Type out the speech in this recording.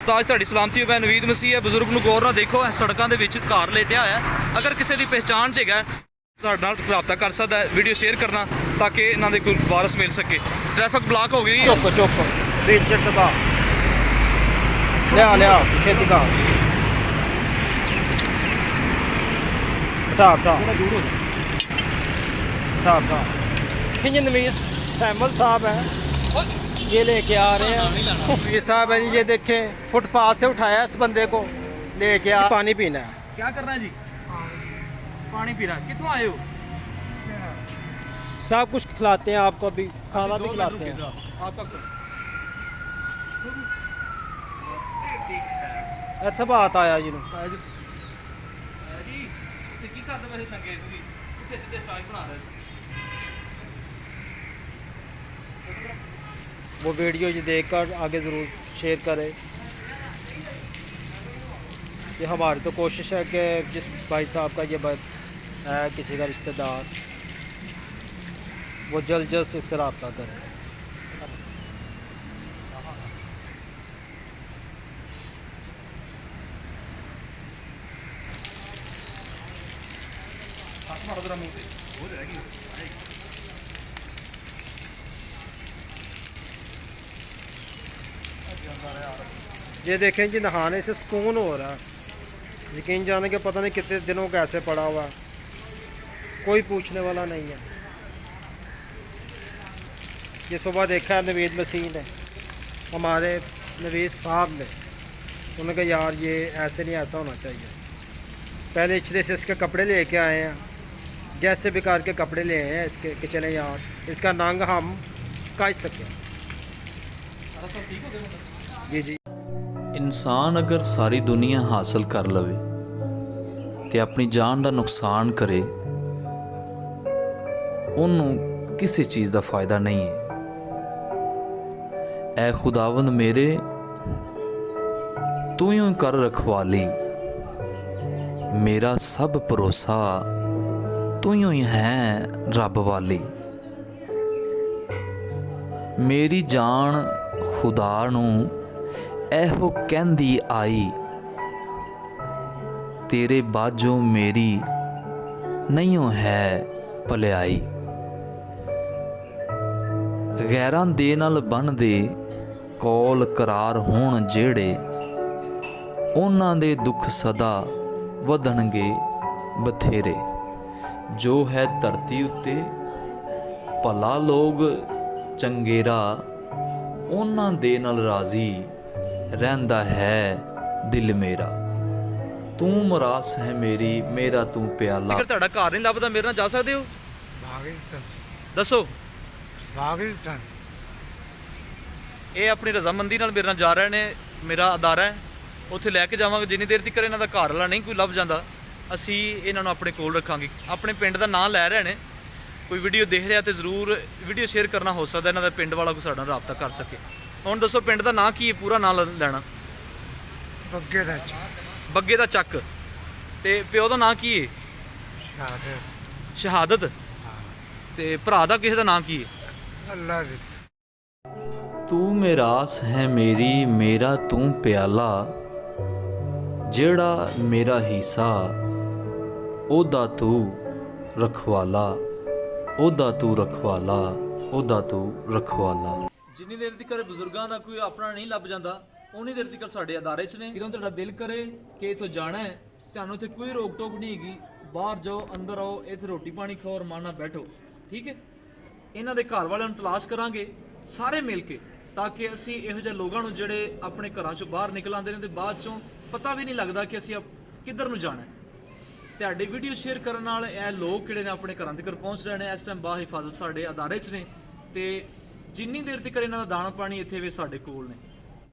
ताज तुहाडी सलामती मैं नवीद मसीह है। बजुर्ग नूं गौर नाल देखो, सड़कों के विच घर लेटिया होया है। अगर किसी की पहचान च हैगा साडे नाल रब्ता कर सकता है, वीडियो शेयर करना ताकि इन्हां दे कोई वारस मिल सके। ट्रैफिक ब्लॉक हो गई। चुप चुप बेइज्जत दा लिया छेती का हटा ये नवीद सैमल साहब है, ये लेके आ रहे हैं। ये साहब है जी, ये देखें फुटपाथ से उठाया इस बंदे को, लेके आ पानी पीना है। क्या करना है जी? पानी पीना। कितों आए हो? सब कुछ खिलाते हैं आपको, अभी खाना भी खिलाते हैं आपका इतना बात आया जी वो वीडियो जो देखकर आगे ज़रूर शेयर करें। ये हमारी तो कोशिश है कि जिस भाई साहब का ये है किसी का रिश्तेदार, वो जल्द से इससे रब्ता करें। ये देखें जी, नहाने से सुकून हो रहा है। यकीन जाने के पता नहीं कितने दिनों का ऐसे पड़ा हुआ, कोई पूछने वाला नहीं है। ये सुबह देखा है नवीद मसीह ने, हमारे नवीद साहब ने, उन्होंने कहा यार ये ऐसे नहीं, ऐसा होना चाहिए। पहले इचरे से इसके कपड़े लेके आए हैं, जैसे बेकार के कपड़े ले आए हैं इसके कि चले यार इसका नंग हम काट सकें। जी जी। इंसान अगर सारी दुनिया हासिल कर लवे ते अपनी जान का नुकसान करे, उन्होंने किसी चीज़ का फ़ायदा नहीं है। ऐ खुदावंद मेरे, तू यूं कर रखवाली, मेरा सब भरोसा तू यूं ही है रब वाली। मेरी जान खुदा नूं एहो कहंदी आई, तेरे बाजों मेरी नहीं है भलाई। गैरां दे नाल बन दे कौल करार होण जेड़े, उन्हां दे दुख सदा वधणगे बथेरे। जो है धरती उत्ते भला लोग चंगेरा, उन्हां दे नाल राजी रहंदा है दिल मेरा। तू मरास है मेरी, मेरा तू प्याला। अगर तुहाडा घर नहीं लभदा, मेरे नाल जा सकदे हो? दसो। ये अपनी रजामंदी नाल मेरे नाल जा रहे ने, मेरा अदारा है, उत्थे लैके जावांगे। जिन्नी देर तक इन्हां दा घर वाला नहीं कोई लभ जांदा, असी इन्हां नूं अपने कोल रखांगे। अपने पिंड का नाम लै रहे ने, कोई वीडियो देख रहा तो जरूर वीडियो शेयर करना, हो सकता इन्हां दा पिंड वाला कोई साडे नाल राबता कर सके। हुण दसो पिंड का नाम की है? पूरा नाम लैना। बग्गे दा चक। ते प्यो दा नाम की है? शहादत। ते भरा दा किसे दा नाम की है? तू मेरास है मेरी, मेरा तू प्याला, जेड़ा मेरा हिस्सा ओदा तू रखवाला, ओदा तू रखवाला, ओदा तू रखवाला। जिन्नी देर तक बजुर्गों का कोई अपना नहीं लभ जाता, उन्नी देर तक साडे अदारे च ने। ਜਦੋਂ ਤੁਹਾਡਾ ਦਿਲ ਕਰੇ ਕਿ ਇਥੋਂ ਜਾਣਾ ਹੈ, ਤੁਹਾਨੂੰ ਇੱਥੇ ਕੋਈ ਰੋਕ ਟੋਕ ਨਹੀਂ ਹੈਗੀ। ਬਾਹਰ ਜਾਓ, ਅੰਦਰ ਆਓ, ਇੱਥੇ ਰੋਟੀ ਪਾਣੀ ਖਾਓ, ਅਰਮਾਨ ਨਾਲ ਬੈਠੋ, ਠੀਕ ਹੈ। ਇਹਨਾਂ ਦੇ ਘਰ ਵਾਲਿਆਂ ਨੂੰ ਤਲਾਸ਼ ਕਰਾਂਗੇ ਸਾਰੇ ਮਿਲ ਕੇ, ਤਾਂ ਕਿ ਅਸੀਂ ਇਹੋ ਜਿਹੇ ਲੋਕਾਂ ਨੂੰ ਜਿਹੜੇ ਆਪਣੇ ਘਰਾਂ ਚੋਂ ਬਾਹਰ ਨਿਕਲ ਆਉਂਦੇ ਨੇ ਤੇ ਬਾਅਦ ਚੋਂ ਪਤਾ ਵੀ ਨਹੀਂ ਲੱਗਦਾ ਕਿ ਅਸੀਂ ਕਿੱਧਰ ਨੂੰ ਜਾਣਾ। ਤੁਹਾਡੇ ਵੀਡੀਓ ਸ਼ੇਅਰ ਕਰਨ ਨਾਲ ਇਹ ਲੋਕ ਜਿਹੜੇ ਨੇ ਆਪਣੇ ਘਰਾਂ ਤੱਕ ਪਹੁੰਚ ਰਹੇ ਨੇ। ਇਸ ਟਾਈਮ ਬਾਹਿਫਾਜ਼ਤ ਸਾਡੇ ਅਦਾਰੇ 'ਚ ਨੇ, ਤੇ ਜਿੰਨੀ ਦੇਰ ਤੱਕ ਇਹਨਾਂ ਦਾ ਦਾਣਾ ਪਾਣੀ ਇੱਥੇ ਵੀ ਸਾਡੇ ਕੋਲ ਨੇ।